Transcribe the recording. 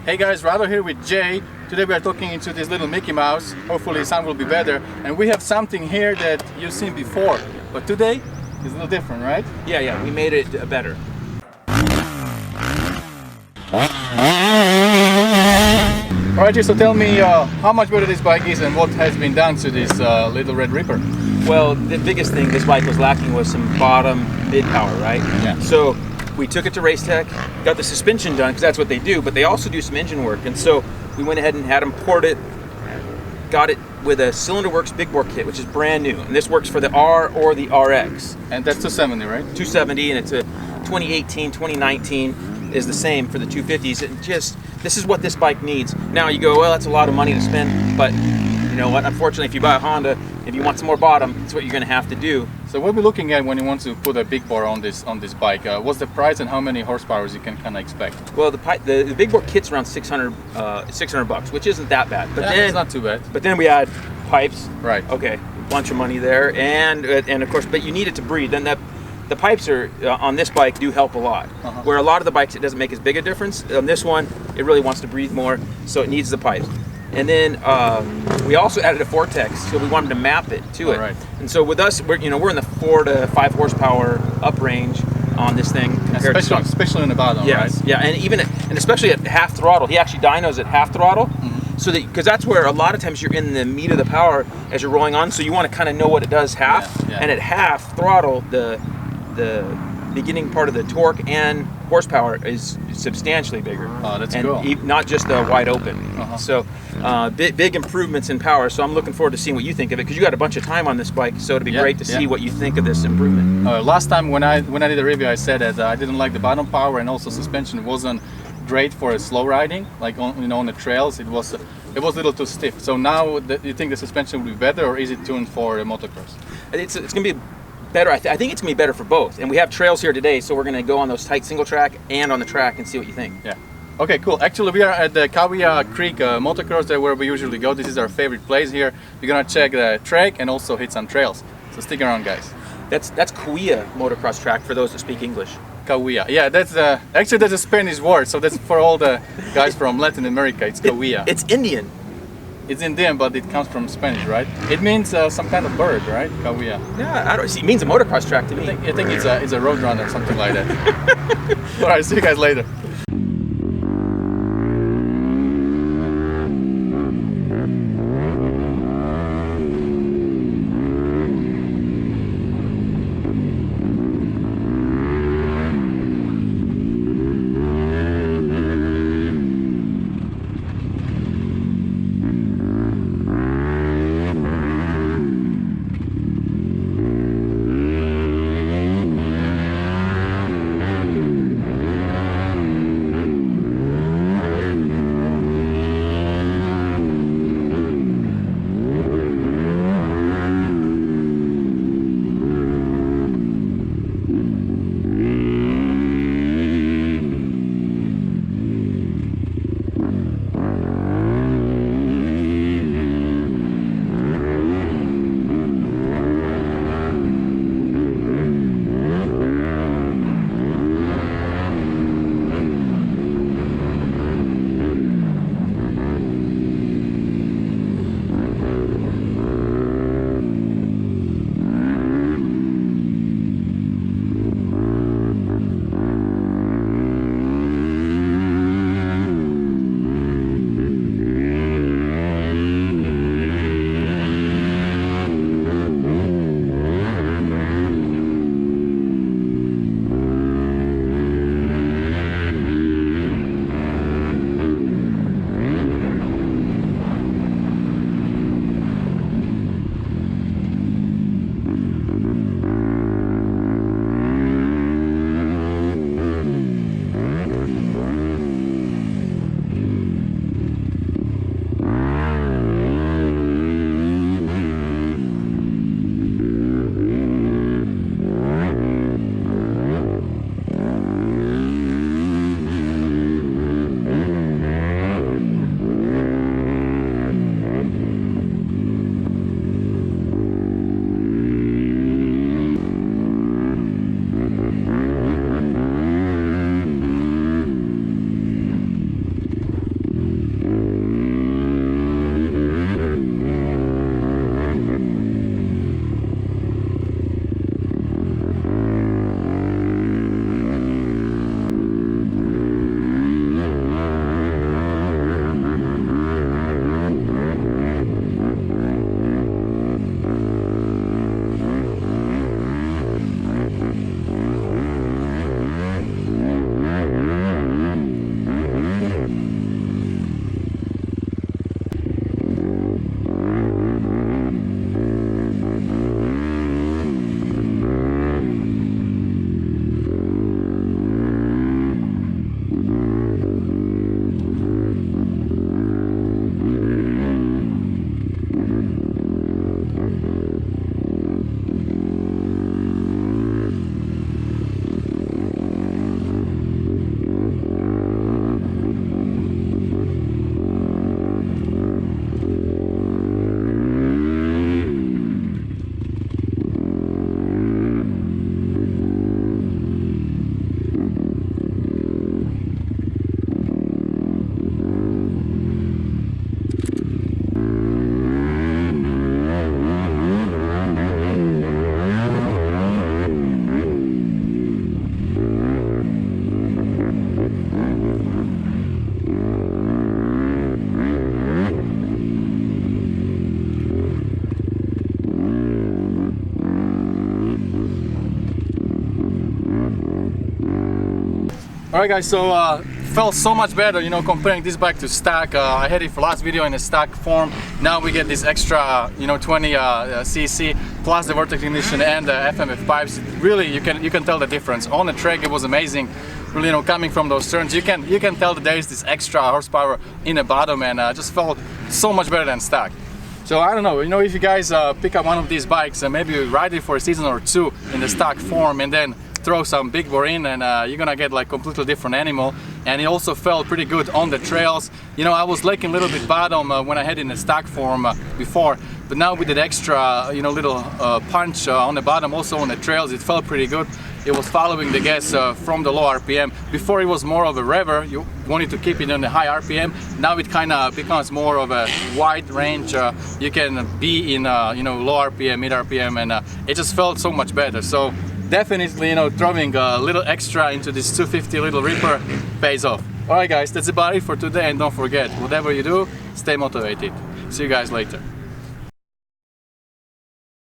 Hey guys, Rado here with Jay. Today we are talking into this little Mickey Mouse. Hopefully sound will be better. And we have something here that you've seen before. But today is a little different, right? Yeah, we made it better. Alright Jay, so tell me how much better this bike is and what has been done to this little Red Ripper. Well, the biggest thing this bike was lacking was some bottom mid power, right? Yeah. So we took it to Racetech, got the suspension done because that's what they do, but they also do some engine work. And so we went ahead and had them port it, got it with a Cylinder Works big bore kit, which is brand new. And this works for the R or the RX. And that's 270, right? 270, and it's a 2018, 2019 is the same for the 250s. And just, this is what this bike needs. Now you go, well, that's a lot of money to spend, but you know what? Unfortunately, if you buy a Honda, if you want some more bottom, that's what you're going to have to do. So what we're looking at when you want to put a big bore on this bike, what's the price and how many horsepower you can kind of expect? Well, the big bore kit's around 600 bucks, which isn't that bad. But then it's not too bad. But then we add pipes. Right. Okay, a bunch of money there, and of course, but you need it to breathe. Then the pipes are on this bike do help a lot. Where a lot of the bikes it doesn't make as big a difference. On this one, it really wants to breathe more, so it needs the pipes. And then we also added a Vortex, so we wanted to map it to it. Right. And so with us, we're in the 4 to 5 horsepower up range on this thing, especially in the bottom. Yes, right? Yeah, and especially at half throttle. He actually dynos at half throttle, so that because that's where a lot of times you're in the meat of the power as you're rolling on. So you want to kind of know what it does half, and at half throttle, the beginning part of the torque and horsepower is substantially bigger. Oh, that's and cool. Not just the wide open. So big improvements in power. So I'm looking forward to seeing what you think of it, because you got a bunch of time on this bike. So it'd be great to see what you think of this improvement. Last time when I did a review, I said that I didn't like the bottom power, and also suspension wasn't great for a slow riding, like on the trails. It was a little too stiff. So now, you think the suspension will be better, or is it tuned for motocross? It's going to be better. I think it's going to be better for both. And we have trails here today, so we're going to go on those tight single track and on the track and see what you think. Yeah. Okay, cool. Actually, we are at the Kauai Creek motocross, there where we usually go. This is our favorite place here. We're going to check the track and also hit some trails. So stick around, guys. That's Kauai motocross track for those that speak English. Kauai. Yeah, that's actually that's a Spanish word. So that's for all the guys from Latin America. It's Kauai. It's Indian. It's Indian, but it comes from Spanish, right? It means some kind of bird, right? Kauai. Yeah, I don't see. It means a motocross track to me. I think it's a road runner or something like that. All right, see you guys later. Alright guys, so felt so much better, you know, comparing this bike to stack. I had it for last video in a stack form. Now we get this extra, you know, 20 cc plus the Vortex ignition and the FMF pipes. Really, you can tell the difference. On the track, it was amazing. Really, you know, coming from those turns, you can tell that there is this extra horsepower in the bottom, and just felt so much better than stack. So I don't know, you know, if you guys pick up one of these bikes and maybe ride it for a season or two in the stack form, and then throw some big bore in, and you're gonna get like completely different animal. And it also felt pretty good on the trails. You know, I was lacking a little bit bottom when I had in the stack form before, but now with that extra, you know, little punch on the bottom, also on the trails, it felt pretty good. It was following the gas from the low RPM. Before it was more of a rever, you wanted to keep it on the high RPM. Now it kind of becomes more of a wide range. You can be in, you know, low RPM, mid RPM, and it just felt so much better. So definitely, you know, throwing a little extra into this 250 Little Ripper pays off. Alright guys, that's about it for today, and don't forget, whatever you do, stay motivated. See you guys later.